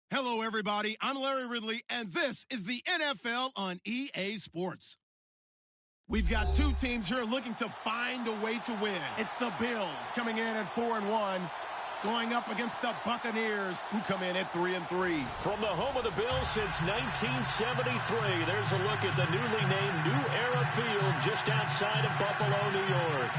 Hello, everybody. I'm Larry Ridley, and this is the NFL on EA Sports. We've got two teams here looking to find a way to win. It's the Bills coming in at 4-1, going up against the Buccaneers, who come in at 3-3. From the home of the Bills since 1973, there's a look at the newly named New Era Field just outside of Buffalo, New York.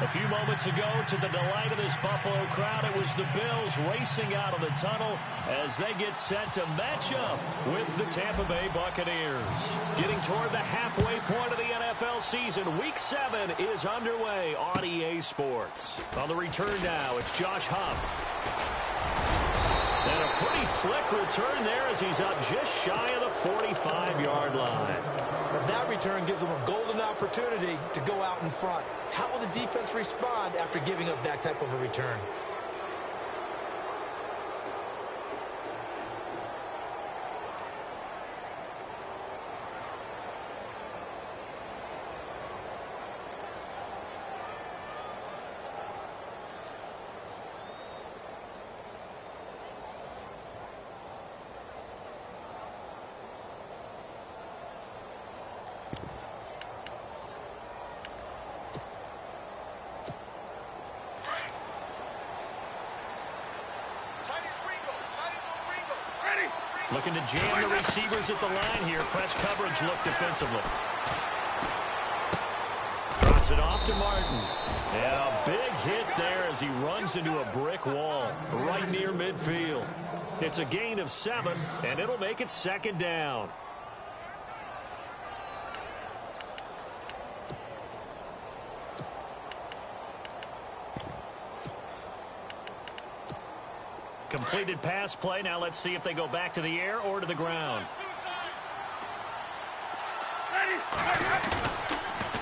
A few moments ago, to the delight of this Buffalo crowd, it was the Bills racing out of the tunnel as they get set to match up with the Tampa Bay Buccaneers. Getting toward the halfway point of the NFL season, Week 7 is underway on EA Sports. On the return now, it's Josh Huff. And a pretty slick return there as he's up just shy of the 45-yard line. But that return gives them a golden opportunity to go out in front. How will the defense respond after giving up that type of a return? Looking to jam the receivers at the line here. Press coverage look defensively. Drops it off to Martin. And a big hit there as he runs into a brick wall right near midfield. It's a gain of 7, and it'll make it 2nd down. Completed pass play. Now let's see if they go back to the air or to the ground.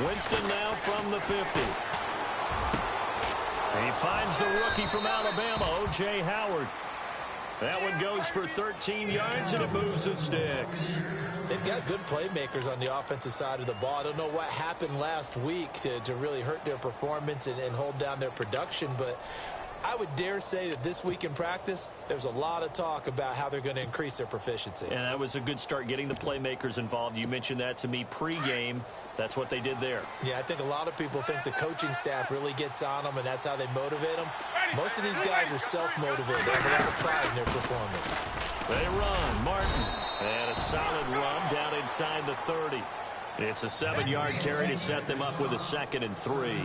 Winston now from the 50. He finds the rookie from Alabama, O.J. Howard. That one goes for 13 yards, and it moves the sticks. They've got good playmakers on the offensive side of the ball. I don't know what happened last week to really hurt their performance and hold down their production, but I would dare say that this week in practice, there's a lot of talk about how they're going to increase their proficiency. And that was a good start, getting the playmakers involved. You mentioned that to me pregame. That's what they did there. Yeah, I think a lot of people think the coaching staff really gets on them, and that's how they motivate them. Most of these guys are self-motivated. They have a lot of pride in their performance. They run. Martin. And a solid run down inside the 30. It's a 7-yard carry to set them up with a 2nd and 3.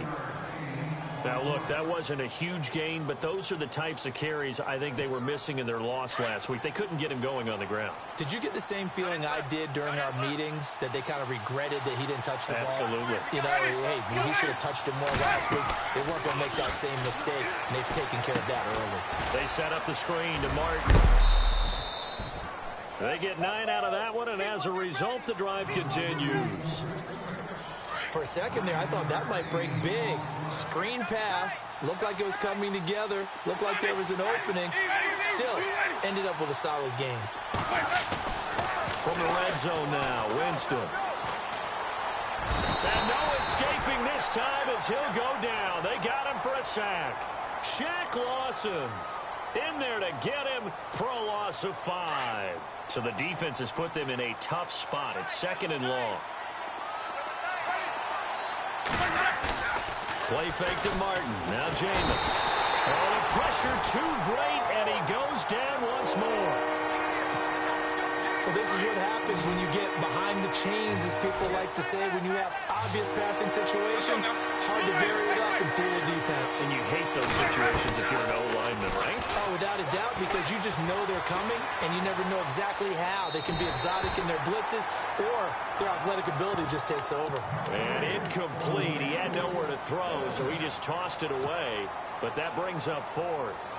Now, look, that wasn't a huge gain, but those are the types of carries I think they were missing in their loss last week. They couldn't get him going on the ground. Did you get the same feeling I did during our meetings, that they kind of regretted that he didn't touch the ball? Absolutely. You know, hey, he should have touched it more last week. They weren't going to make that same mistake, and they've taken care of that early. They set up the screen to Martin. They get 9 out of that one, and as a result, the drive continues. For a second there, I thought that might break big. Screen pass. Looked like it was coming together. Looked like there was an opening. Still, ended up with a solid game. From the red zone now, Winston. And no escaping this time as he'll go down. They got him for a sack. Shaq Lawson in there to get him for a loss of 5. So the defense has put them in a tough spot. It's 2nd and long. Play fake to Martin. Now Jameis. Oh, the pressure too great, and he goes down once more. Well, this is what happens when you get behind the chains, as people like to say, when you have obvious passing situations. Hard to vary it up and fool the defense. And you hate those situations if you're an O-lineman, right? Oh, without a doubt, because you just know they're coming, and you never know exactly how. They can be exotic in their blitzes, or their athletic ability just takes over. And incomplete. He had nowhere to throw, so he just tossed it away. But that brings up 4th.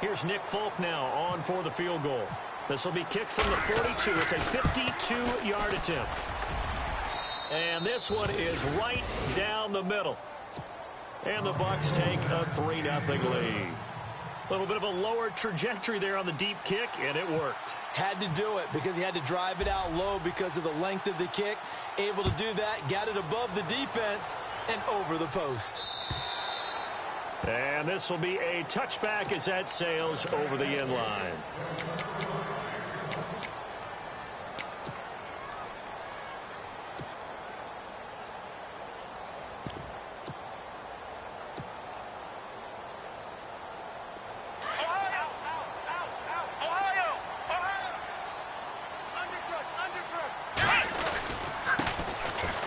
Here's Nick Folk now on for the field goal. This will be kicked from the 42. It's a 52-yard attempt. And this one is right down the middle. And the Bucs take a 3-0 lead. A little bit of a lower trajectory there on the deep kick, and it worked. Had to do it because he had to drive it out low because of the length of the kick. Able to do that, got it above the defense, and over the post. And this will be a touchback as that sails over the end line.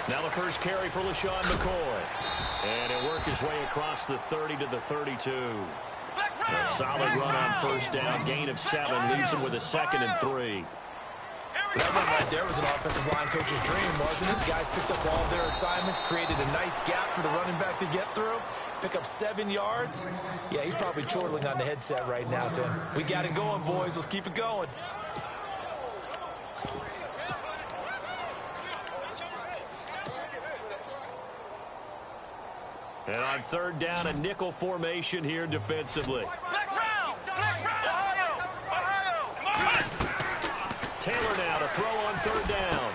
Now the first carry for LaShawn McCoy. And he'll work his way across the 30 to the 32. A solid run on first down. Gain of 7 leaves him with a 2nd and 3. That one right there was an offensive line coach's dream, wasn't it? The guys picked up all their assignments, created a nice gap for the running back to get through, pick up 7 yards. Yeah, he's probably chortling on the headset right now saying, we got it going, boys. Let's keep it going. And on third down, a nickel formation here defensively. Taylor now to throw on third down.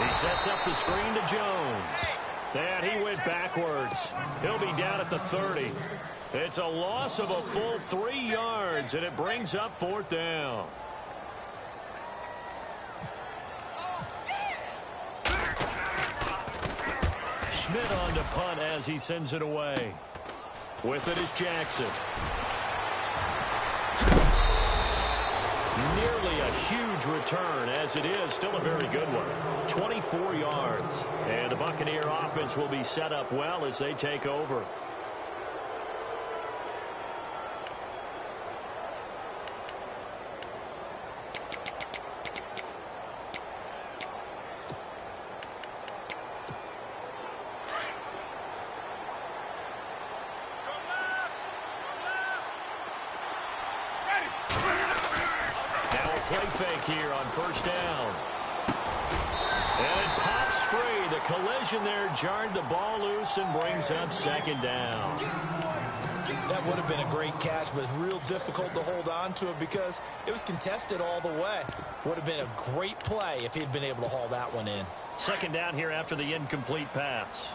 He sets up the screen to Jones. And he went backwards. He'll be down at the 30. It's a loss of a full 3 yards, and it brings up fourth down. Schmidt on to punt as he sends it away. With it is Jackson. Nearly a huge return, as it is still a very good one. 24 yards. And the Buccaneer offense will be set up well as they take over. Fake here on first down. And it pops free. The collision there jarred the ball loose and brings up 2nd down. That would have been a great catch, but it's real difficult to hold on to it because it was contested all the way. Would have been a great play if he'd been able to haul that one in. 2nd down here after the incomplete pass.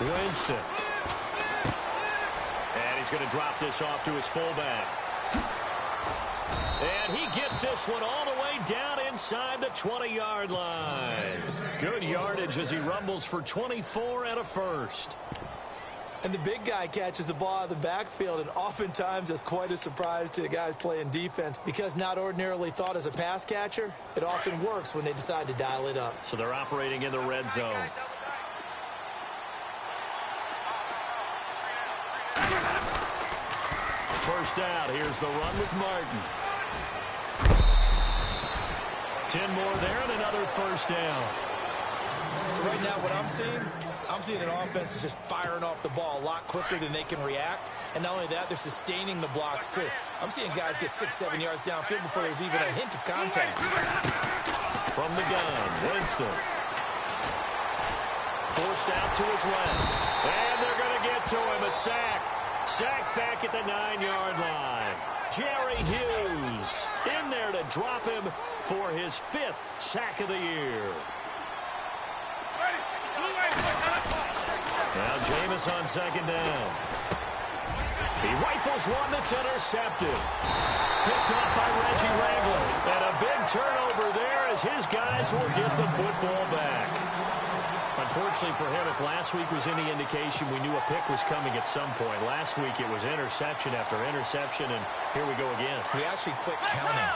Winston. And he's going to drop this off to his fullback. And he gets this one all the way down inside the 20-yard line. Good yardage as he rumbles for 24 and a first. And the big guy catches the ball out of the backfield, and oftentimes that's quite a surprise to the guys playing defense because not ordinarily thought as a pass catcher, it often works when they decide to dial it up. So they're operating in the red zone. First down. Here's the run with Martin. 10 more there and another first down. So right now what I'm seeing an offense is just firing off the ball a lot quicker than they can react. And not only that, they're sustaining the blocks too. I'm seeing guys get 6-7 yards downfield before there's even a hint of contact. From the gun, Winston. Forced out to his left. And they're going to get to him. A sack. Sack back at the 9-yard line. Jerry Hughes in there to drop him for his 5th sack of the year. Now Jameis on 2nd down. He rifles one that's intercepted. Picked off by Reggie Ragland. And a big turnover there as his guys will get the football back. Unfortunately for him, if last week was any indication, we knew a pick was coming at some point. Last week it was interception after interception, and here we go again. We actually quit counting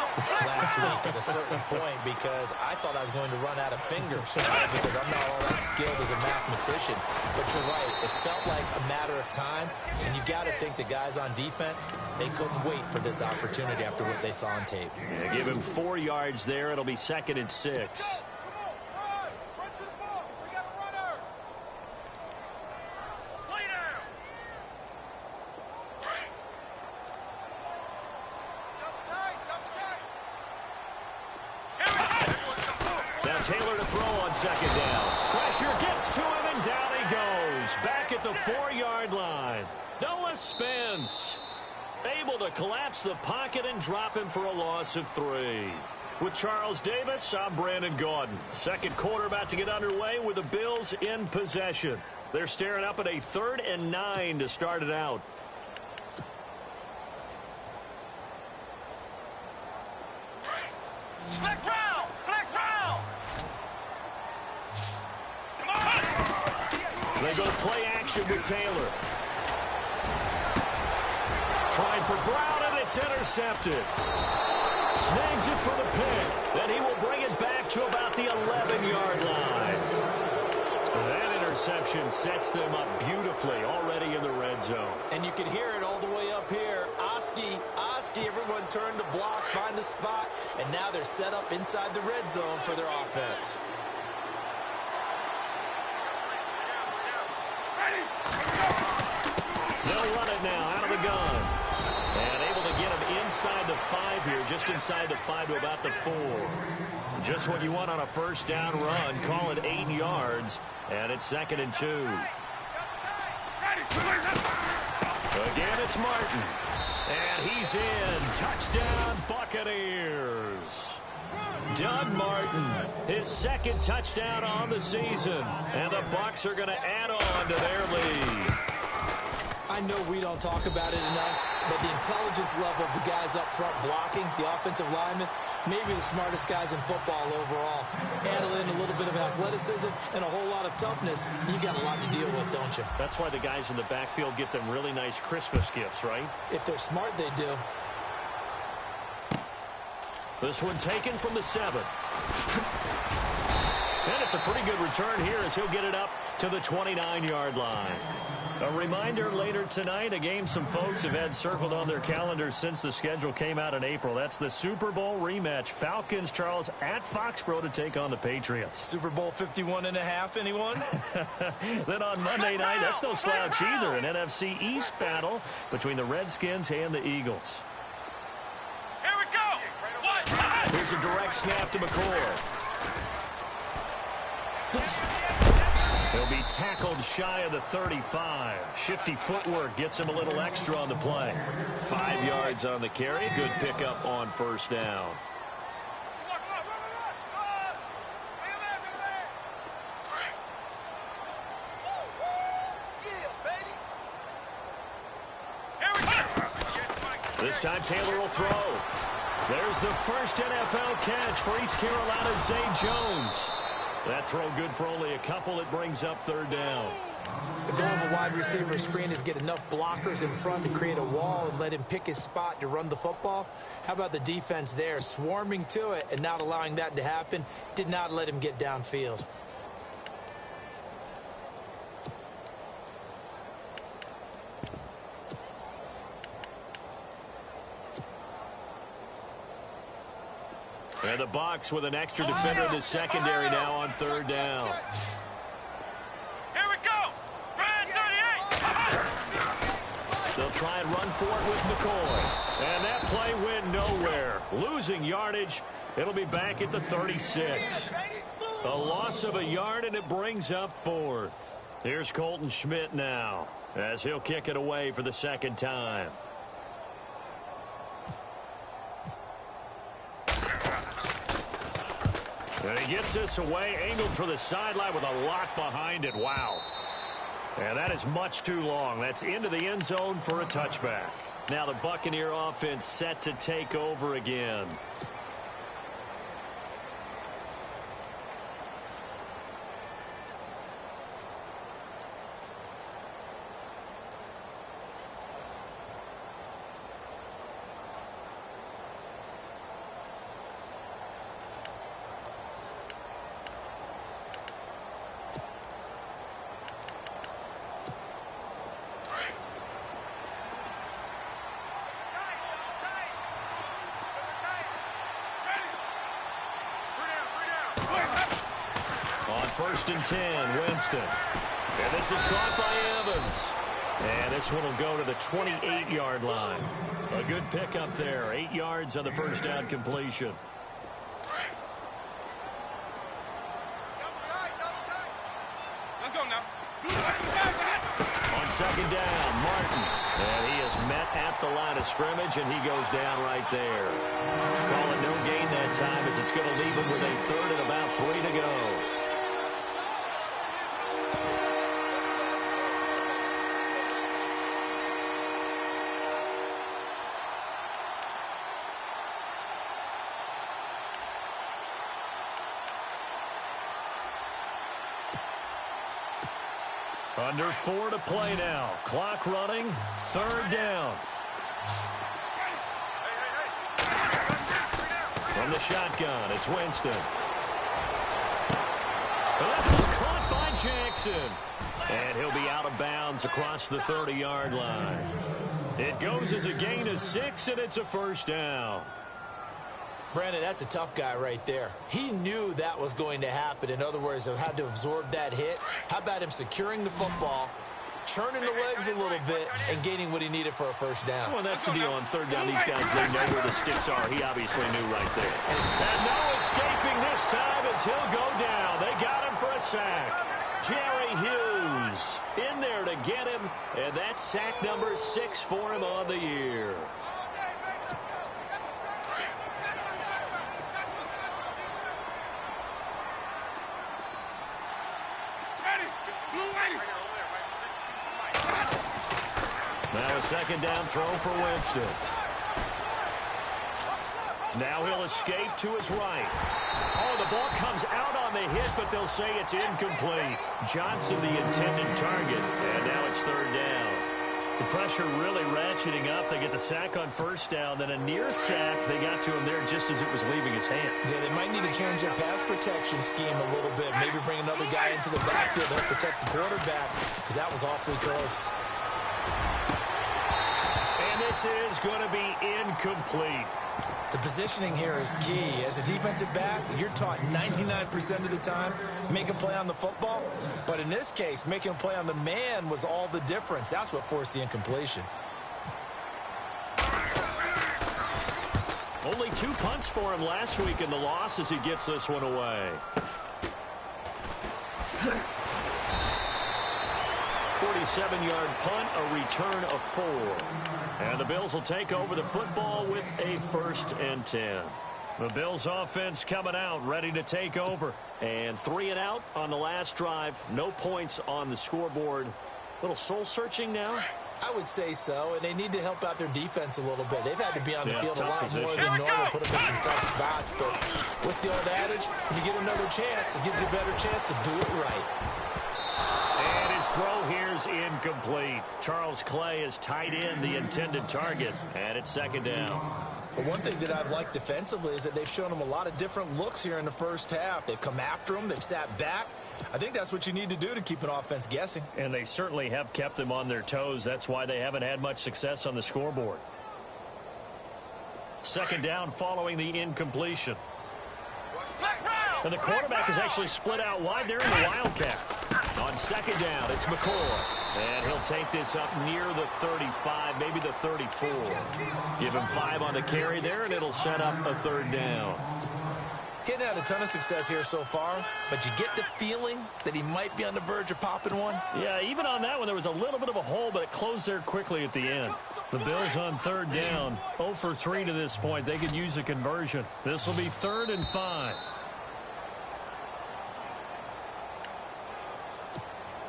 last week at a certain point because I thought I was going to run out of fingers because I'm not all that skilled as a mathematician. But you're right. It felt like a matter of time, and you got to think the guys on defense, they couldn't wait for this opportunity after what they saw on tape. Yeah, give him 4 yards there. It'll be 2nd and 6. Taylor to throw on 2nd down. Pressure gets to him, and down he goes. Back at the 4-yard line. Noah Spence able to collapse the pocket and drop him for a loss of 3. With Charles Davis, I'm Brandon Gaudin. Second quarter about to get underway with the Bills in possession. They're staring up at a 3rd and 9 to start it out. Flex round! Flex round! Come on! They go play action with Taylor. Trying for Brown, and it's intercepted. Snags it for the pick. Then he will bring it back to about the 11-yard line. That interception sets them up beautifully already in the red zone. And you can hear it all the way up here. Oski, everyone turned to block, find a spot, and now they're set up inside the red zone for their offense. They'll run it now out of the gun. And able to get him inside the 5 here, just inside the 5 to about the 4. Just what you want on a first down run. Call it 8 yards, and it's 2nd and 2. Again, it's Martin. And he's in. Touchdown, Buccaneers. Doug Martin, his 2nd touchdown on the season. And the Bucs are going to add on to their lead. I know we don't talk about it enough, but the intelligence level of the guys up front blocking, the offensive linemen, maybe the smartest guys in football overall. Add in a little bit of athleticism and a whole lot of toughness, you got a lot to deal with, don't you? That's why the guys in the backfield get them really nice Christmas gifts, right? If they're smart, they do. This one taken from the 7. And it's a pretty good return here as he'll get it up to the 29-yard line. A reminder later tonight, a game some folks have had circled on their calendars since the schedule came out in April. That's the Super Bowl rematch. Falcons, Charles, at Foxborough to take on the Patriots. Super Bowl 51.5, anyone? Then on Monday night, that's no slouch either. An NFC East battle between the Redskins and the Eagles. Here we go! Here's a direct snap to McCoy. He'll be tackled shy of the 35. Shifty footwork gets him a little extra on the play. 5 yards on the carry. Good pickup on first down. This time Taylor will throw. There's the first NFL catch for East Carolina's Zay Jones. That throw good for only a couple. It brings up 3rd down. The goal of a wide receiver screen is get enough blockers in front to create a wall and let him pick his spot to run the football. How about the defense there, swarming to it and not allowing that to happen? Did not let him get downfield. And the Bucs with an extra defender in the secondary now on 3rd down. Here we go! Brand 38! They'll try and run for it with McCoy. And that play went nowhere. Losing yardage. It'll be back at the 36. A loss of a yard, and it brings up 4th. Here's Colton Schmidt now as he'll kick it away for the 2nd time. And he gets this away, angled for the sideline with a lock behind it. Wow. And that is much too long. That's into the end zone for a touchback. Now the Buccaneer offense set to take over again. On 1st and 10, Winston. And this is caught by Evans. And this one will go to the 28-yard line. A good pickup there. 8 yards on the first down completion. On second down, Martin. And he is met at the line of scrimmage, and he goes down right there. Call it no gain that time, as it's going to leave him with a third and about 3 to go. Under 4 to play now. Clock running. Third down. From the shotgun, it's Winston. This is caught by Jackson. And he'll be out of bounds across the 30-yard line. It goes as a gain of 6, and it's a first down. Brandon, that's a tough guy right there. He knew that was going to happen. In other words, he had to absorb that hit. How about him securing the football, churning the legs a little bit, and gaining what he needed for a first down? Well, that's the deal on third down. These guys, they know where the sticks are. He obviously knew right there. And no escaping this time as he'll go down. They got him for a sack. Jerry Hughes in there to get him, and that's sack number 6 for him on the year. Now a second down throw for Winston. Now he'll escape to his right. Oh, the ball comes out on the hit, but they'll say it's incomplete. Johnson, the intended target, and now it's third down. The pressure really ratcheting up. They get the sack on first down, then a near sack. They got to him there just as it was leaving his hand. Yeah, they might need to change their pass protection scheme a little bit. Maybe bring another guy into the backfield to help protect the quarterback, because that was awfully close. And this is going to be incomplete. The positioning here is key. As a defensive back, you're taught 99% of the time, make a play on the football. But in this case, making a play on the man was all the difference. That's what forced the incompletion. Only 2 punts for him last week in the loss as he gets this one away. 47-yard punt, a return of 4. And the Bills will take over the football with a 1st and 10. The Bills offense coming out, ready to take over. And 3 and out on the last drive. No points on the scoreboard. Little soul-searching now? I would say so, and they need to help out their defense a little bit. They've had to be on the field a lot position. more than normal, put them in some tough spots. But what's the old adage? When you get another chance, it gives you a better chance to do it right. And his throw here's incomplete. Charles Clay is tight in the intended target, and it's second down. But one thing that I've liked defensively is that they've shown them a lot of different looks here in the first half. They've come after them. They've sat back. I think that's what you need to do to keep an offense guessing. And they certainly have kept them on their toes. That's why they haven't had much success on the scoreboard. Second down following the incompletion. And the quarterback is actually split out wide there in the Wildcat. On second down, it's McCoy. And he'll take this up near the 35, maybe the 34. Give him 5 on the carry there, and it'll set up a third down. Getting had a ton of success here so far, but you get the feeling that he might be on the verge of popping one. Yeah, even on that one, there was a little bit of a hole, but it closed there quickly at the end. The Bills on third down, 0 for 3 to this point. They could use a conversion. This will be 3rd and 5.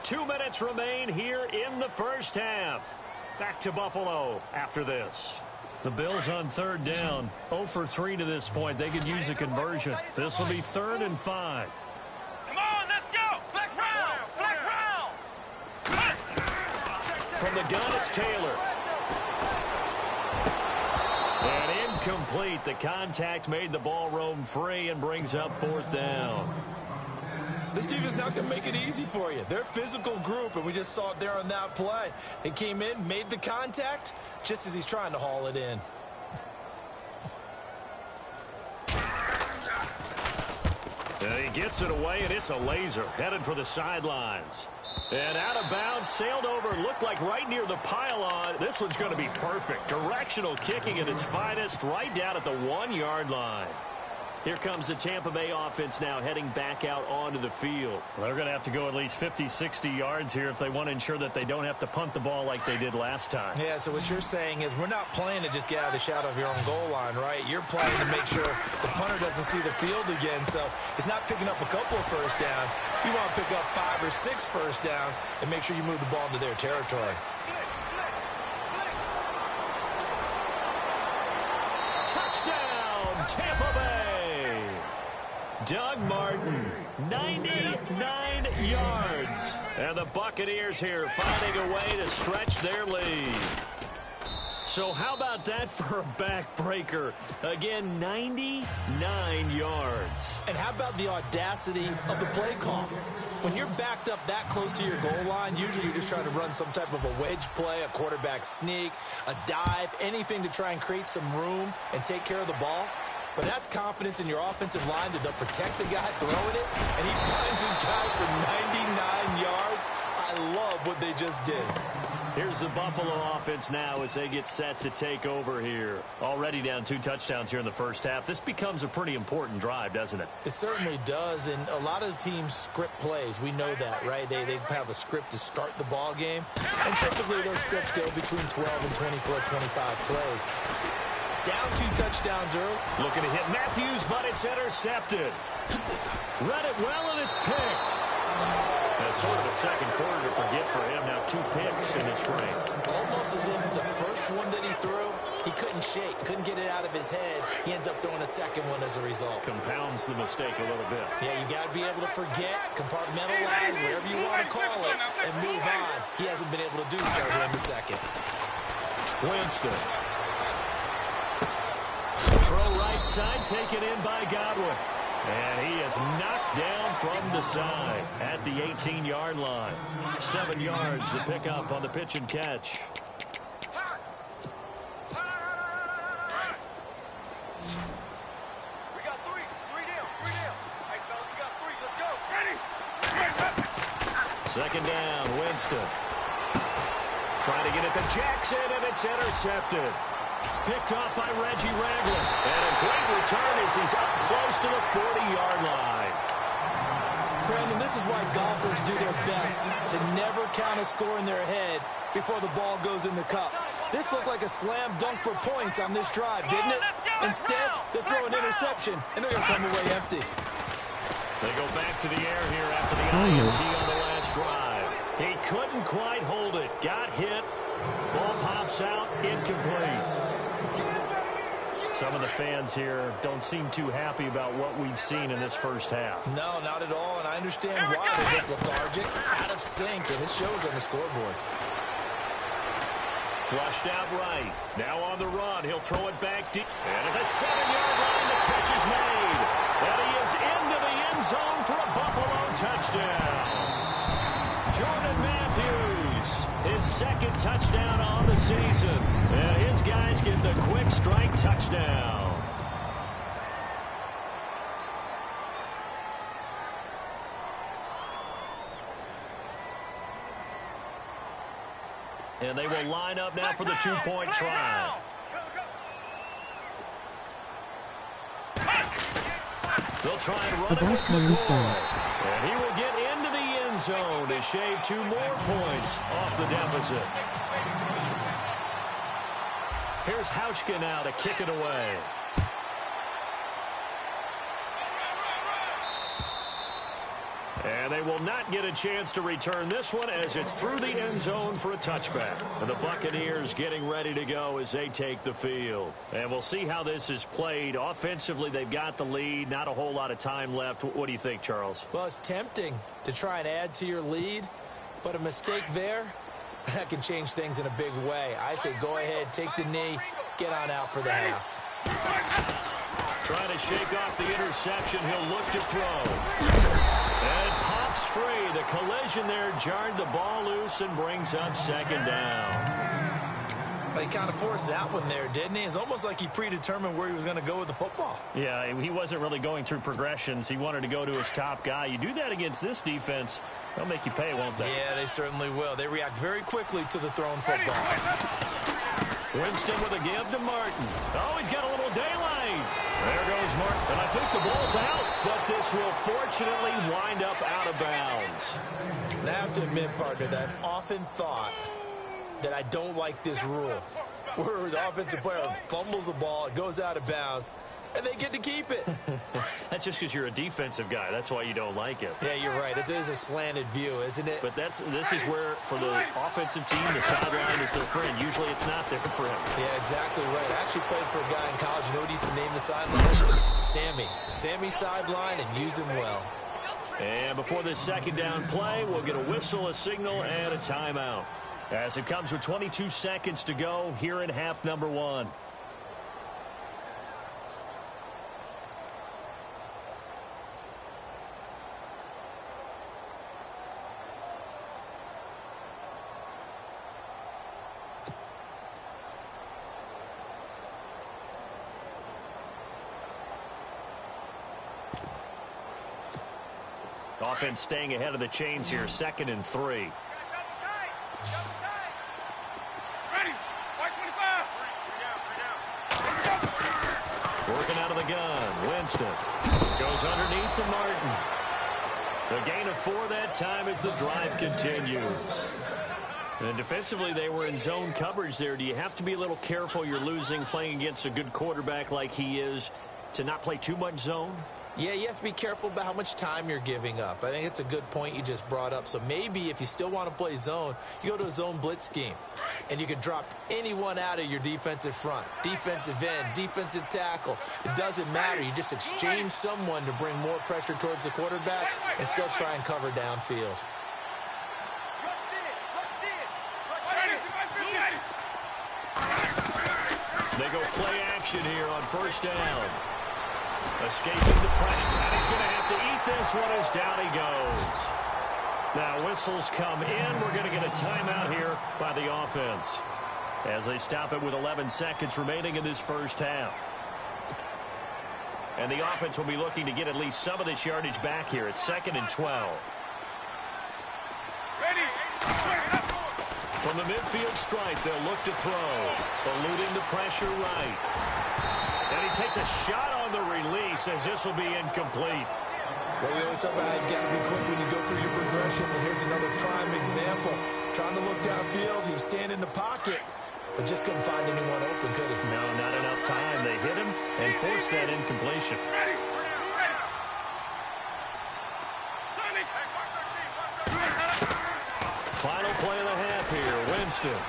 2 minutes remain here in the first half. Back to Buffalo after this. The Bills on third down, 0 for 3 to this point. They could use a conversion. This will be 3rd and 5. Come on, let's go! Flex round! Flex round! From the gun, it's Taylor. And incomplete. The contact made the ball roam free and brings up 4th down. This team is not going to make it easy for you. They're a physical group, and we just saw it there on that play. They came in, made the contact, just as he's trying to haul it in. And he gets it away, and it's a laser. Headed for the sidelines. And out of bounds, sailed over, looked like right near the pylon. This one's going to be perfect. Directional kicking at its finest, right down at the 1-yard line. Here comes the Tampa Bay offense now heading back out onto the field. Well, they're going to have to go at least 50, 60 yards here if they want to ensure that they don't have to punt the ball like they did last time. Yeah, so what you're saying is we're not playing to just get out of the shadow of your own goal line, right? You're playing to make sure the punter doesn't see the field again. So it's not picking up a couple of first downs. You want to pick up 5 or 6 first downs and make sure you move the ball into their territory. Touchdown, Tampa Bay! Doug Martin, 99 yards. And the Buccaneers here finding a way to stretch their lead. So how about that for a backbreaker? Again, 99 yards. And how about the audacity of the play call? When you're backed up that close to your goal line, usually you're just trying to run some type of a wedge play, a quarterback sneak, a dive, anything to try and create some room and take care of the ball. But that's confidence in your offensive line that they'll protect the guy throwing it, and he finds his guy for 99 yards. I love what they just did. Here's the Buffalo offense now as they get set to take over here. Already down 2 touchdowns here in the first half. This becomes a pretty important drive, doesn't it? It certainly does, and a lot of the teams script plays. We know that, right? They have a script to start the ball game, and typically those scripts go between 12 and 24, 25 plays. Down 2 touchdowns early. Looking to hit Matthews, but it's intercepted. Read it well, and it's picked. That's sort of a second quarter to forget for him. Now 2 picks in this frame. Almost as if the first one that he threw, he couldn't shake, couldn't get it out of his head. He ends up throwing a second one as a result. Compounds the mistake a little bit. Yeah, you got to be able to forget, compartmentalize, whatever you want to call it, and move on. He hasn't been able to do so here in the second. Winston. Throw right side, taken in by Godwin. And he is knocked down from the side at the 18-yard line. 7 yards to pick up on the pitch and catch. We got 3 down. Hey, fellas, we got 3. Let's go. Ready? Second down, Winston. Trying to get it to Jackson, and it's intercepted. Picked off by Reggie Ragland. And a great return as he's up close to the 40-yard line. Brandon, this is why golfers do their best to never count a score in their head before the ball goes in the cup. This looked like a slam dunk for points on this drive, didn't it? Instead, they throw an interception, and they're going to come away empty. They go back to the air here after the INT on the last drive. He couldn't quite hold it. Got hit. Ball pops out. Incomplete. Some of the fans here don't seem too happy about what we've seen in this first half. No, not at all, and I understand why. They're just lethargic, out of sync, and it shows on the scoreboard. Flushed out right. Now on the run. He'll throw it back deep. And at the 7-yard line, the catch is made. And he is into the end zone for a Buffalo touchdown. Jordan Matthews, his second touchdown on the season. And his guys get the quick strike touchdown. And they will line up now for the 2-point try. They'll try and run it with McCoy. And he will get into the end zone to shave 2 more points off the deficit. Here's Hauschka now to kick it away. And they will not get a chance to return this one as it's through the end zone for a touchback. And the Buccaneers getting ready to go as they take the field. And we'll see how this is played. Offensively, they've got the lead. Not a whole lot of time left. What do you think, Charles? Well, it's tempting to try and add to your lead, but a mistake there, that can change things in a big way. I say go ahead, take the knee, get on out for the half. Trying to shake off the interception. He'll look to throw. And it pops free. The collision there jarred the ball loose and brings up second down. He kind of forced that one there, didn't he? It's almost like he predetermined where he was going to go with the football. Yeah, he wasn't really going through progressions. He wanted to go to his top guy. You do that against this defense, they'll make you pay, won't they? Yeah, they certainly will. They react very quickly to the thrown football. Winston with a give to Martin. Oh, he's got a little daylight. There goes Mark, and I think the ball's out, but this will fortunately wind up out of bounds. And I have to admit, partner, that I've often thought that I don't like this rule, where the offensive player fumbles the ball, it goes out of bounds, and they get to keep it. That's just because you're a defensive guy. That's why you don't like it. Yeah, you're right. It is a slanted view, isn't it? But this is where, for the offensive team, the sideline is their friend. Usually it's not there for him. Yeah, exactly right. I actually played for a guy in college. You know what he used to name the sideline? Sammy. Sammy sideline, and use him well. And before this second down play, we'll get a whistle, a signal, and a timeout. As it comes with 22 seconds to go here in half number 1. Offense staying ahead of the chains here, 2nd and 3. Working out of the gun. Winston goes underneath to Martin. The gain of 4 that time as the drive continues. And defensively, they were in zone coverage there. Do you have to be a little careful? You're losing playing against a good quarterback like he is to not play too much zone? Yeah, you have to be careful about how much time you're giving up. I think it's a good point you just brought up. So maybe if you still want to play zone, you go to a zone blitz scheme. And you can drop anyone out of your defensive front. Defensive end, defensive tackle. It doesn't matter. You just exchange someone to bring more pressure towards the quarterback and still try and cover downfield. They go play action here on first down. Escaping the pressure, and he's going to have to eat this one as down he goes. Now whistles come in. We're going to get a timeout here by the offense as they stop it with 11 seconds remaining in this first half. And the offense will be looking to get at least some of this yardage back here. It's 2nd and 12. From the midfield stripe, they'll look to throw, eluding the pressure right. And he takes a shot on the release as this will be incomplete. Well, we always talk about how you've got to be quick when you go through your progressions, and here's another prime example. Trying to look downfield, he was standing in the pocket, but just couldn't find anyone open, could he? No, not enough time. They hit him and forced that incompletion. Final play of the half here, Winston.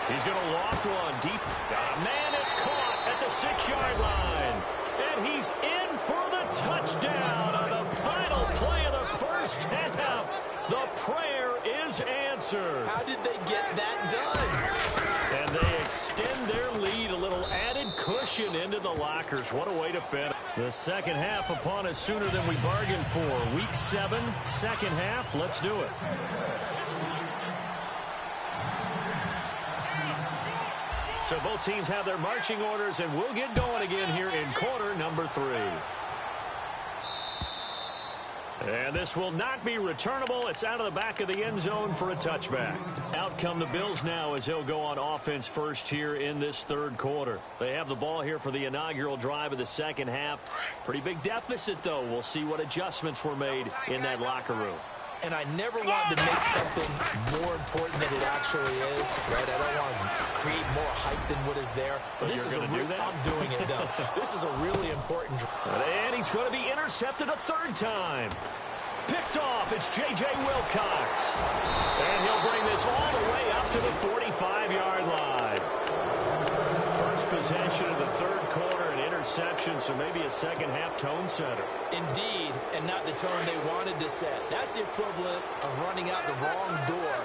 He's going to loft one deep. Got a man, it's caught at the 6-yard line. And he's in for the touchdown on the final play of the first half. The prayer is answered. How did they get that done? And they extend their lead, a little added cushion into the lockers. What a way to finish. The second half upon us sooner than we bargained for. Week 7, second half. Let's do it. So both teams have their marching orders, and we'll get going again here in quarter number 3. And this will not be returnable. It's out of the back of the end zone for a touchback. Out come the Bills now as they'll go on offense first here in this third quarter. They have the ball here for the inaugural drive of the second half. Pretty big deficit, though. We'll see what adjustments were made in that locker room. And I never want to make something more important than it actually is, right? I don't want to create more hype than what is there. But this is a real, I'm doing it, though. This is a really important drive. And he's going to be intercepted a third time. Picked off, it's J.J. Wilcox. And he'll bring this all the way up to the 45-yard line. First possession of the third quarter, an interception, so maybe a second-half tone setter. Indeed, and not the tone they wanted to set. That's the equivalent of running out the wrong door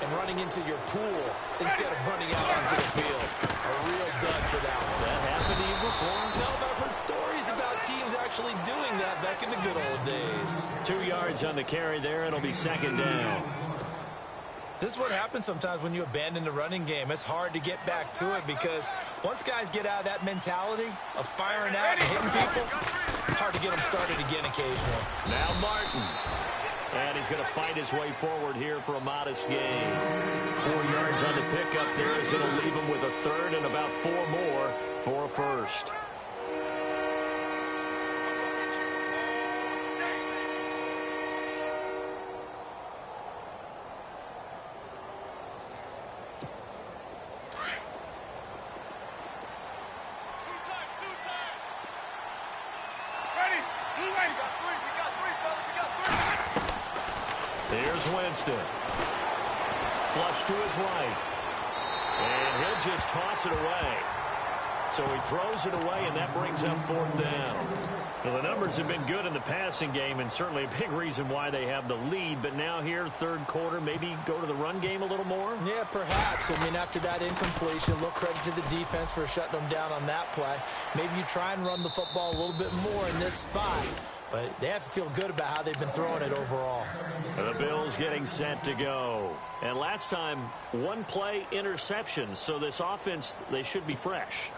and running into your pool instead of running out onto the field. A real dud for that one. Has that happened to you before? No, but I've heard stories about teams actually doing that back in the good old days. 2 yards on the carry there. It'll be second down. This is what happens sometimes when you abandon the running game. It's hard to get back to it because once guys get out of that mentality of firing out and hitting people, hard to get them started again occasionally. Now Martin. And he's going to fight his way forward here for a modest gain. 4 yards on the pickup there as it'll leave him with a third and about 4 more for a first. Here's Winston. Flush to his right. And he'll just toss it away. So he throws it away, and that brings up 4th down. Well, the numbers have been good in the passing game, and certainly a big reason why they have the lead. But now here, 3rd quarter, maybe go to the run game a little more? Yeah, perhaps. I mean, after that incompletion, a little credit to the defense for shutting them down on that play. Maybe you try and run the football a little bit more in this spot. But they have to feel good about how they've been throwing it overall. The Bills getting set to go. And last time, 1-play interception. So this offense, they should be fresh.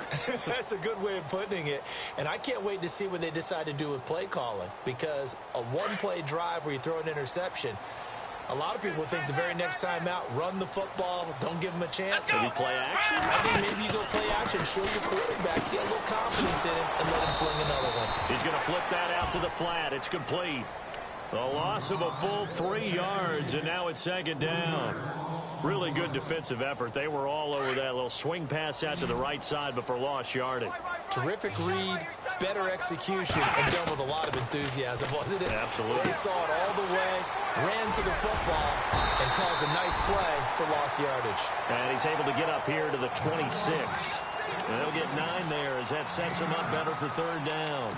That's a good way of putting it. And I can't wait to see what they decide to do with play calling. Because a 1-play drive where you throw an interception, a lot of people think the very next time out, run the football, don't give them a chance. Maybe play action? I think maybe you go play action, show your quarterback, get a little confidence in him, and let him fling another one. He's going to flip that out to the flat. It's complete. A loss of a full 3 yards, and now it's 2nd down. Really good defensive effort. They were all over that little swing pass out to the right side before lost yardage. Terrific read, better execution, and done with a lot of enthusiasm, wasn't it? Absolutely. They saw it all the way, ran to the football, and caused a nice play for lost yardage. And he's able to get up here to the 26. And they'll get 9 there as that sets him up better for 3rd down.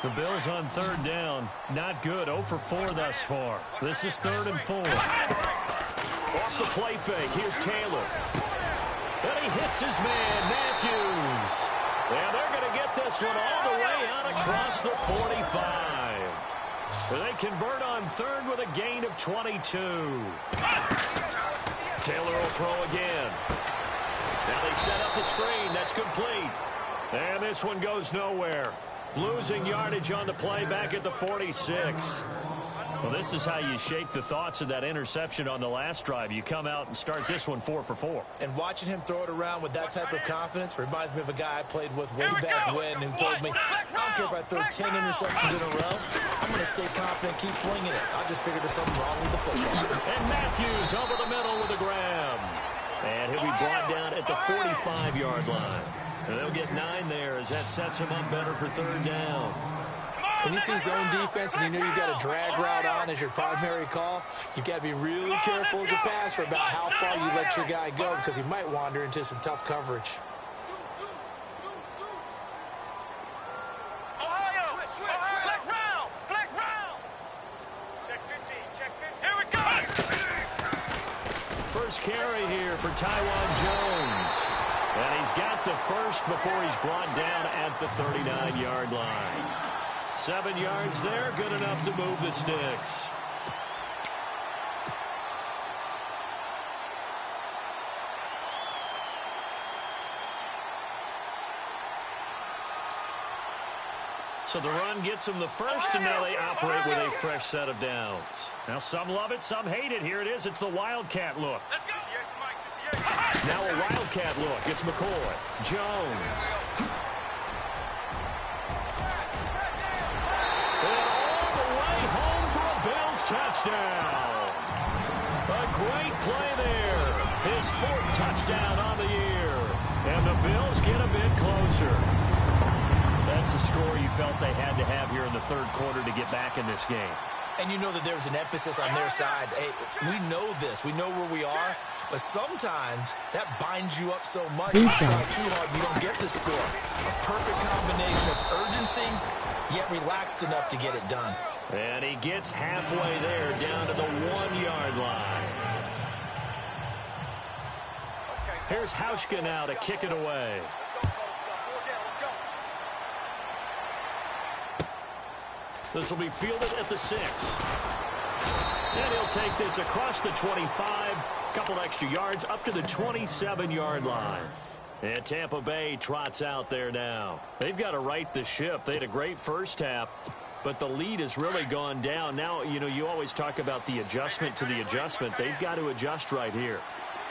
The Bills on 3rd down, not good. 0 for 4 thus far. This is 3rd and 4. Off the play fake, here's Taylor. And he hits his man, Matthews. And they're going to get this one all the way out across the 45. And they convert on 3rd with a gain of 22. Taylor will throw again. Now they set up the screen. That's complete. And this one goes nowhere. Losing yardage on the play back at the 46. Well, this is how you shake the thoughts of that interception on the last drive. You come out and start this one 4 for 4. And watching him throw it around with that type of confidence reminds me of a guy I played with way back when who told me, I don't care if I throw 10 interceptions in a row. I'm going to stay confident, keep flinging it. I just figured there's something wrong with the football. And Matthews over the middle with a grab. And he'll be brought down at the 45-yard line. And they'll get 9 there as that sets him up better for 3rd down. When you see zone defense and you know you've got a drag route on as your primary call, you've got to be really careful as a passer about how far you let your guy go because he might wander into some tough coverage. Flex round. Check 15. Here we go. First carry here for Taiwan Jones. And he's got the first before he's brought down at the 39-yard line. 7 yards there, good enough to move the sticks. So the run gets them the first, and now they operate with a fresh set of downs. Now some love it, some hate it. Here it is. It's the Wildcat look. Now a Wildcat look. It's McCoy. Jones. And all the way home for a Bills touchdown. A great play there. His 4th touchdown on the year. And the Bills get a bit closer. That's the score you felt they had to have here in the 3rd quarter to get back in this game. And you know that there's an emphasis on their side. Hey, we know this. We know where we are. But sometimes that binds you up so much. You try too hard, you don't get the score. A perfect combination of urgency, yet relaxed enough to get it done. And he gets halfway there, down to the 1-yard line. Here's Hauschka now to kick it away. This will be fielded at the 6. And he'll take this across the 25. Couple extra yards up to the 27-yard line. And Tampa Bay trots out there now. They've got to right the ship. They had a great first half, but the lead has really gone down. Now, you know, you always talk about the adjustment to the adjustment. They've got to adjust right here.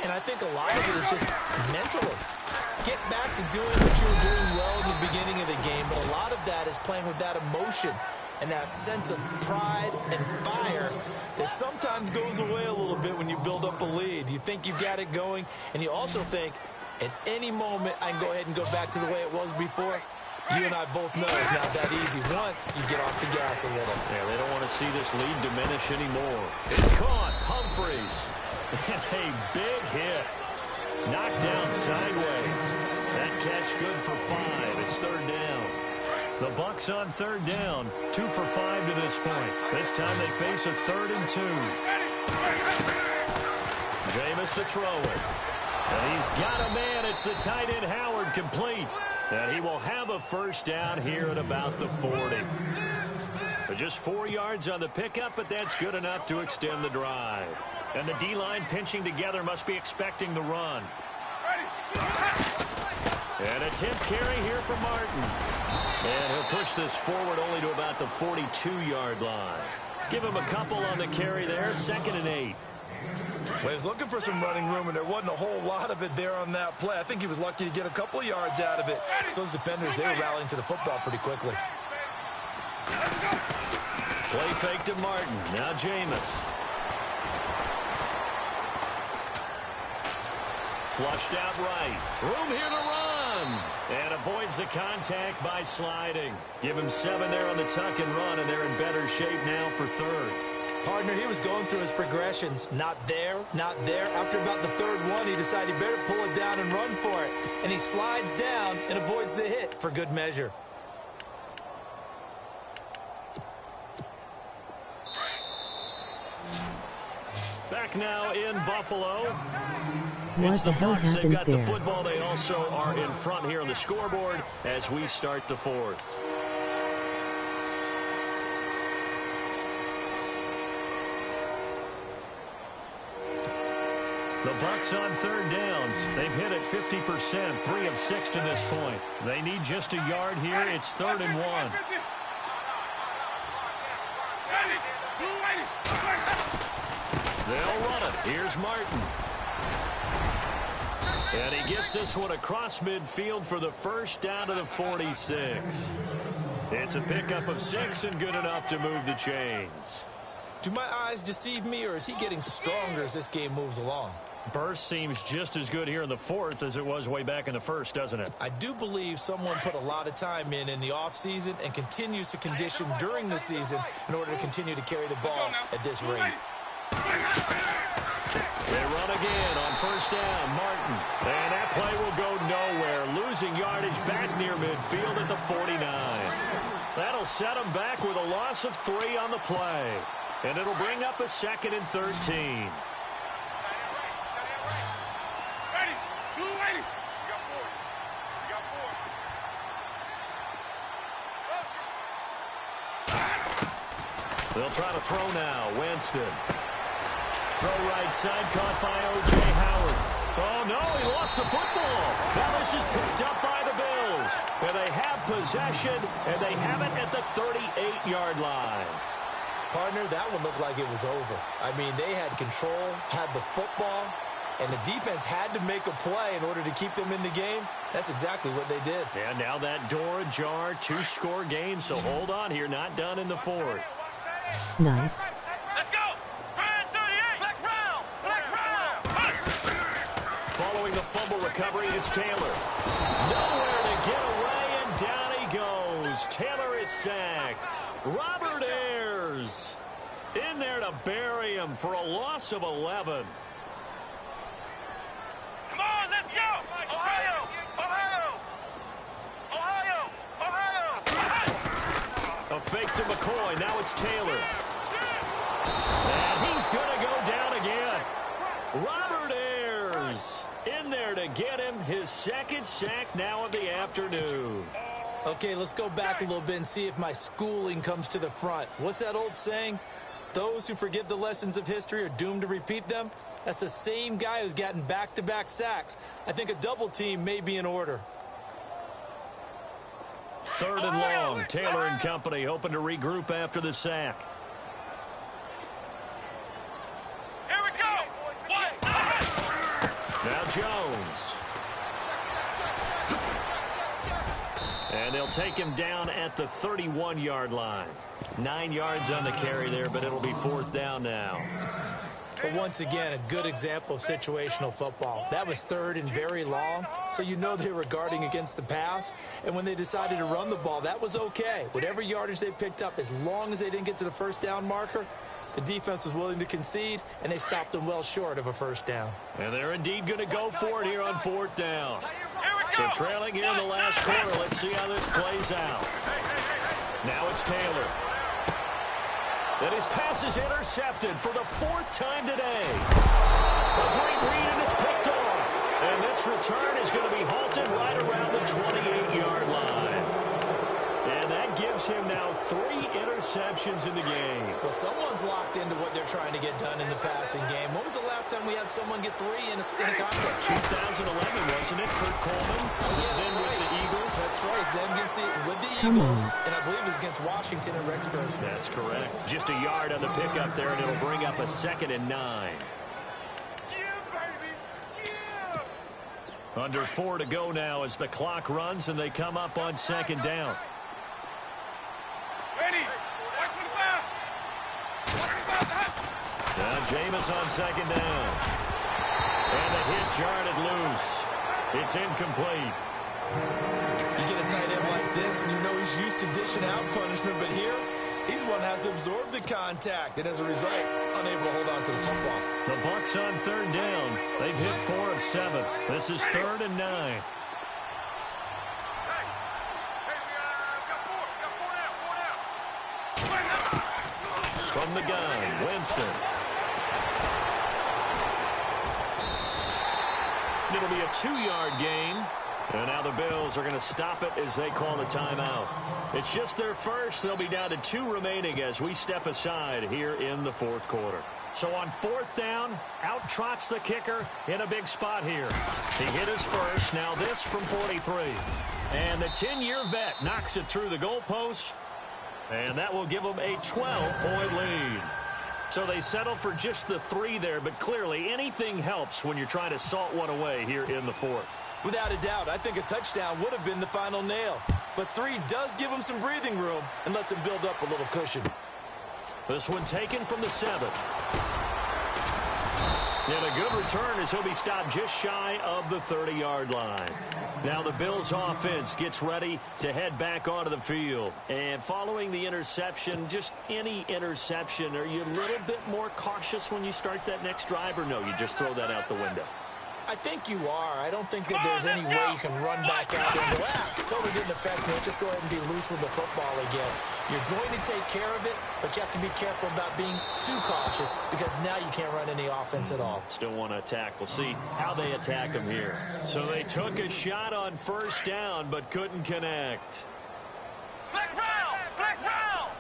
And I think a lot of it is just mentally. Get back to doing what you were doing well in the beginning of the game, but a lot of that is playing with that emotion and that sense of pride and fire that sometimes goes away a little bit when you build up a lead. You think you've got it going, and you also think, at any moment, I can go ahead and go back to the way it was before. You and I both know it's not that easy once you get off the gas a little. Yeah, they don't want to see this lead diminish anymore. It's caught. Humphreys. And a big hit. Knocked down sideways. That catch good for 5. It's third down. The Bucs on third down. 2 for 5 to this point. This time they face a 3rd and 2. Jameis to throw it. And he's got a man. It's the tight end Howard, complete. And he will have a first down here at about the 40. But just 4 yards on the pickup, but that's good enough to extend the drive. And the D-line pinching together must be expecting the run. And a 10th carry here for Martin. And he'll push this forward only to about the 42-yard line. Give him a couple on the carry there, 2nd and 8. Well, he was looking for some running room, and there wasn't a whole lot of it there on that play. I think he was lucky to get a couple of yards out of it. So those defenders, they were rallying to the football pretty quickly. Play fake to Martin. Now Jameis. Flushed out right. Room here to run. And avoids the contact by sliding. Give him 7 there on the tuck and run, and they're in better shape now for 3rd. Partner, he was going through his progressions. Not there, not there. After about the 3rd one, he decided he better pull it down and run for it. And he slides down and avoids the hit for good measure. Back now in Buffalo. What the hell Bucs. They've got happened the there? football. They also are in front here on the scoreboard as we start the 4th. The Bucs on 3rd down. They've hit it 50%, 3 of 6 to this point. They need just a yard here. It's 3rd and 1. They'll run it. Here's Martin. And he gets this one across midfield for the first down to the 46. It's a pickup of 6 and good enough to move the chains. Do my eyes deceive me, or is he getting stronger as this game moves along? Burst seems just as good here in the 4th as it was way back in the 1st, doesn't it? I do believe someone put a lot of time in the offseason and continues to condition during the season in order to continue to carry the ball at this rate. They run again on first down. Martin. And that play will go nowhere. Losing yardage back near midfield at the 49. That'll set them back with a loss of 3 on the play. And it'll bring up a 2nd and 13. They'll try to throw now. Winston. Throw right side, caught by O.J. Howard. Oh, no, he lost the football. Now this is picked up by the Bills. And they have possession, and they have it at the 38-yard line. Partner, that one looked like it was over. I mean, they had control, had the football, and the defense had to make a play in order to keep them in the game. That's exactly what they did. And now that door ajar, 2-score game, so hold on here, not done in the 4th. Nice. Let's go! 38! Flex round! Flex round! Following the fumble recovery, it's Taylor. Nowhere to get away, and down he goes. Taylor is sacked. Robert Ayers in there to bury him for a loss of 11. Come on, let's go! Ohio! Ohio! Ohio! Ohio! A fake to McCoy. Now it's Taylor. And he's going to go down again. Robert Ayers in there to get him his 2nd sack now of the afternoon. Okay, let's go back a little bit and see if my schooling comes to the front. What's that old saying? Those who forget the lessons of history are doomed to repeat them. That's the same guy who's gotten back-to-back sacks. I think a double team may be in order. 3rd and long. Taylor and company hoping to regroup after the sack. Here we go! Now Jones. And they'll take him down at the 31-yard line. 9 yards on the carry there, but it'll be 4th down now. But once again, a good example of situational football. That was third and very long, so you know they were guarding against the pass. And when they decided to run the ball, that was okay. Whatever yardage they picked up, as long as they didn't get to the first down marker, the defense was willing to concede, and they stopped them well short of a first down. And they're indeed going to go for it here on fourth down. So trailing here in the last quarter, let's see how this plays out. Now it's Taylor. And his pass is intercepted for the fourth time today. A great read, and it's picked off. And this return is going to be halted right around the 28-yard line. And that gives him now 3 interceptions in the game. Well, someone's locked into what they're trying to get done in the passing game. When was the last time we had someone get 3 in a contest? 2011, wasn't it? Kurt Coleman. Then with the Eagles. That's right. Then with the Eagles. And I believe it's against Washington and Rex Grossman. That's correct. Just a yard on the pickup there, and it'll bring up a 2nd and 9. Under 4 to go now as the clock runs, and they come up on 2nd down. Ready. Now Jameis on 2nd down. And the hit jarred loose. It's incomplete. You get a tight end like this, and you know he's used to dishing out punishment, but here, he's one that has to absorb the contact, and as a result, unable to hold on to the football. The Bucs on 3rd down. They've hit 4 of 7. This is 3rd and 9. From the gun, Winston. It'll be a 2-yard gain. And now the Bills are going to stop it as they call the timeout. It's just their first. They'll be down to 2 remaining as we step aside here in the 4th quarter. So on 4th down, out trots the kicker in a big spot here. He hit his first. Now this from 43. And the 10-year vet knocks it through the goalpost. And that will give them a 12-point lead. So they settle for just the 3 there, but clearly anything helps when you're trying to salt one away here in the 4th. Without a doubt, I think a touchdown would have been the final nail. But 3 does give him some breathing room and lets him build up a little cushion. This one taken from the 7. And a good return as he'll be stopped just shy of the 30-yard line. Now the Bills offense gets ready to head back onto the field. And following the interception, just any interception, are you a little bit more cautious when you start that next drive, or no, you just throw that out the window? I think you are. I don't think that there's any way you can run back out there and go, totally didn't affect me. Just go ahead and be loose with the football again. You're going to take care of it, but you have to be careful about being too cautious because now you can't run any offense at all. Still want to attack. We'll see how they attack him here. So they took a shot on 1st down, but couldn't connect. Flex round! Flex round!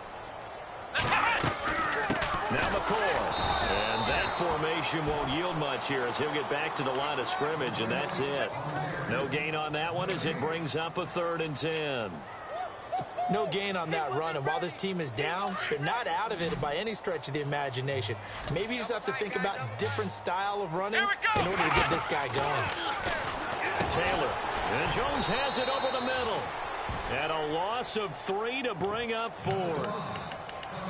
Now McCoy. And that formation won't yield much here as he'll get back to the line of scrimmage, and that's it. No gain on that one as it brings up a 3rd and 10. No gain on that run, and while this team is down, they're not out of it by any stretch of the imagination. Maybe you just have to think about a different style of running in order to get this guy going. Taylor. And Jones has it over the middle. And a loss of 3 to bring up 4.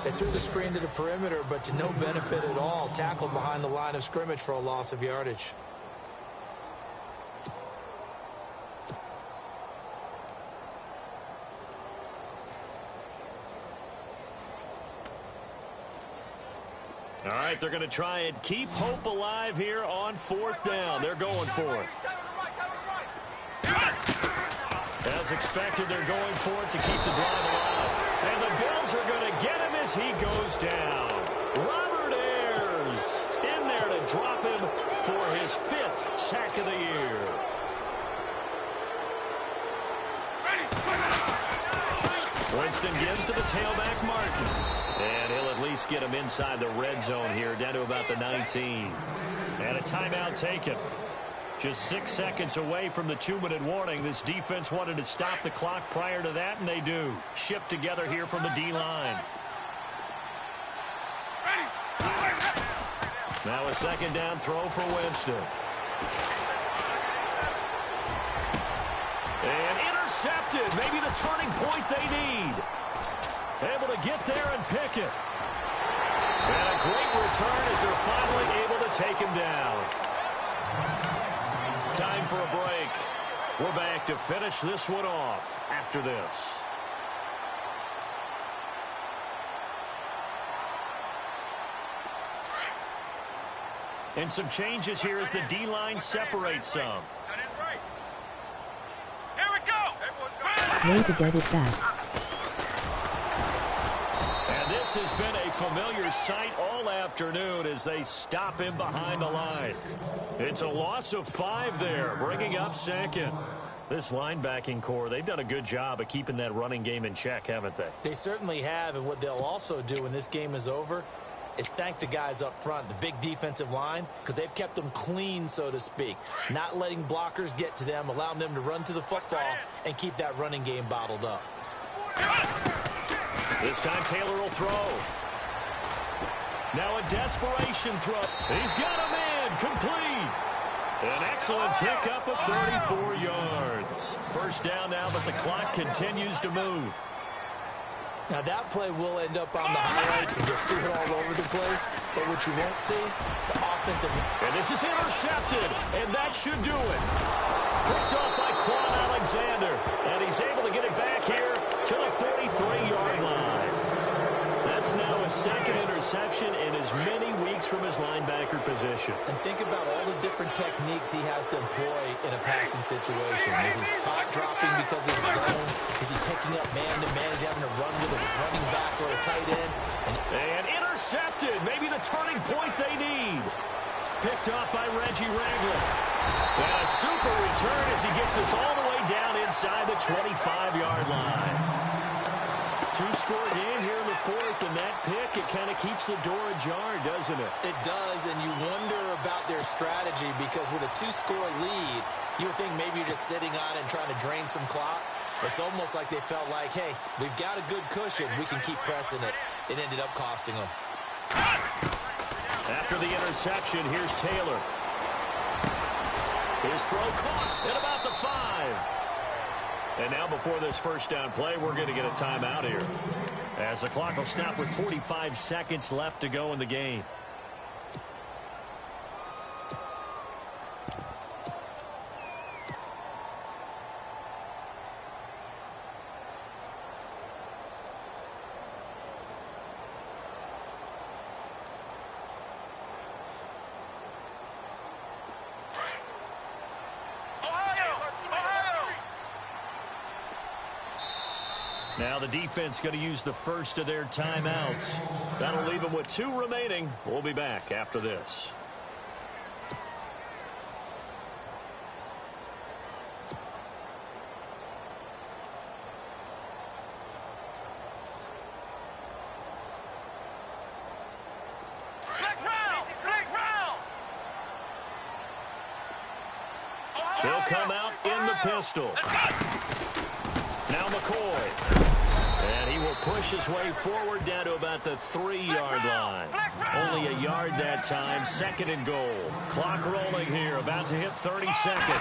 They threw the screen to the perimeter, but to no benefit at all. Tackled behind the line of scrimmage for a loss of yardage. All right, they're going to try and keep hope alive here on 4th down. They're going for it. As expected, they're going for it to keep the drive alive. And the Bills are going to get him as he goes down. Robert Ayers in there to drop him for his 5th sack of the year. Winston gives to the tailback, Martin. And he'll at least get him inside the red zone here, down to about the 19. And a timeout taken. Just 6 seconds away from the 2-minute warning. This defense wanted to stop the clock prior to that, and they do. Shift together here from the D-line. Now a 2nd down throw for Winston. And intercepted. Maybe the turning point they need. Able to get there and pick it. And a great return as they're finally able to take him down. Time for a break. We're back to finish this one off after this. And some changes here as the D-line separates some. Here we go. Way to get it back. And this has been a familiar sight all afternoon as they stop him behind the line. It's a loss of 5 there, bringing up second. This linebacking core, they've done a good job of keeping that running game in check, haven't they? They certainly have, and what they'll also do when this game is over is thank the guys up front, the big defensive line, because they've kept them clean, so to speak. Not letting blockers get to them, allowing them to run to the football and keep that running game bottled up. This time Taylor will throw. Now a desperation throw. He's got him in, complete. An excellent pickup of 34 yards. First down now, but the clock continues to move. Now that play will end up on the highlights and you'll see it all over the place. But what you won't see, the offensive. And this is intercepted, and that should do it. Picked off by Quan Alexander, and he's able to get it back here to the 43-yard line. That's now his second interception in as many weeks from his linebacker position. And think about all the different techniques he has to employ in a passing situation. Is he spot dropping because of the zone? Is he picking up man-to-man? Is he having to run with a running back or a tight end? And intercepted. Maybe the turning point they need. Picked off by Reggie Ragland. And a super return as he gets us all the way down inside the 25-yard line. Two-score game here in the fourth, and that pick, it kind of keeps the door ajar, doesn't it? It does, and you wonder about their strategy because with a two-score lead, you would think maybe you're just sitting on it and trying to drain some clock. It's almost like they felt like, hey, we've got a good cushion. We can keep pressing it. It ended up costing them. After the interception, here's Taylor. His throw caught at about the 5. And now before this first down play, we're going to get a timeout here, as the clock will stop with 45 seconds left to go in the game. Now the defense going to use the first of their timeouts. That'll leave them with 2 remaining. We'll be back after this. He'll come out in the pistol. Now McCoy. And he will push his way forward down to about the 3-yard line. Only a yard that time. Second and goal. Clock rolling here. About to hit 30 seconds.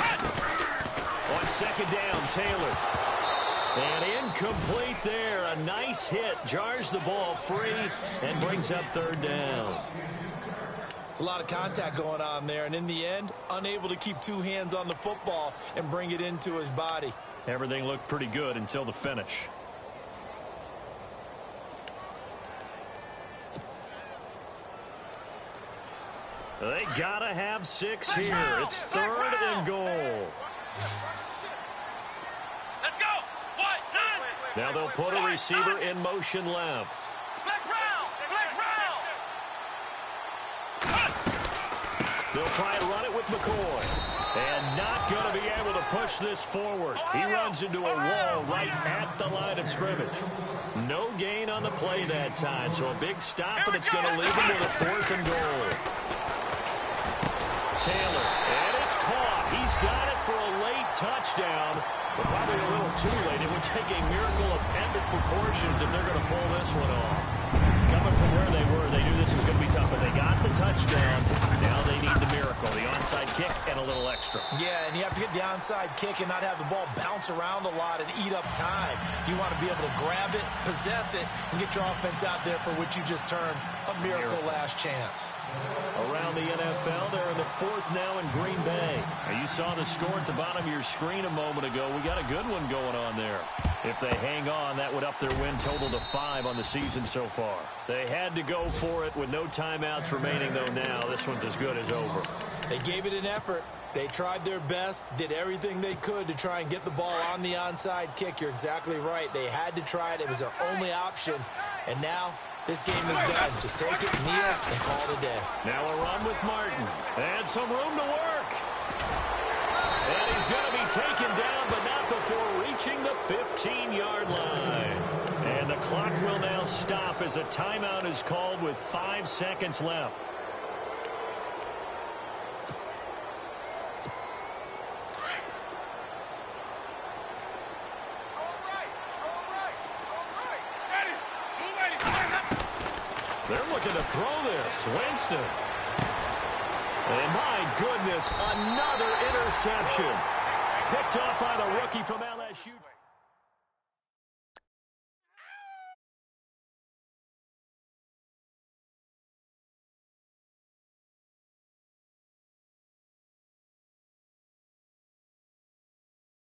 On second down, Taylor. And incomplete there. A nice hit. Jars the ball free and brings up third down. It's a lot of contact going on there. And in the end, unable to keep 2 hands on the football and bring it into his body. Everything looked pretty good until the finish. They gotta have 6 here. It's third and goal. Let's go. What? Now they'll put a receiver in motion left. Flex round. They'll try and run it with McCoy. And not going to be able to push this forward. He runs into a wall right at the line of scrimmage. No gain on the play that time, so a big stop, and it's going to leave him with a 4th and goal. Taylor, and it's caught. He's got it for a late touchdown, but probably a little too late. It would take a miracle of epic proportions if they're going to pull this one off. Coming from where they were, they knew this was going to be tough, but they got the touchdown. Now they need the miracle. Marco, the onside kick and a little extra. Yeah, and you have to get the onside kick and not have the ball bounce around a lot and eat up time. You want to be able to grab it, possess it, and get your offense out there for which you just turned a miracle last chance. Around the NFL, they're in the fourth now in Green Bay. Now, you saw the score at the bottom of your screen a moment ago. We got a good one going on there. If they hang on, that would up their win total to 5 on the season so far. They had to go for it with no timeouts remaining, though now. This one's as good as over. They gave it an effort. They tried their best, did everything they could to try and get the ball on the onside kick. You're exactly right. They had to try it. It was their only option. And now this game is done. Just take it, kneel, and call it a day. Now a run with Martin. And some room to work. And he's going to be taken down, but not before reaching the 15-yard line. And the clock will now stop as a timeout is called with 5 seconds left. They're looking to throw this. Winston. And my goodness, another interception. Picked off by the rookie from LSU.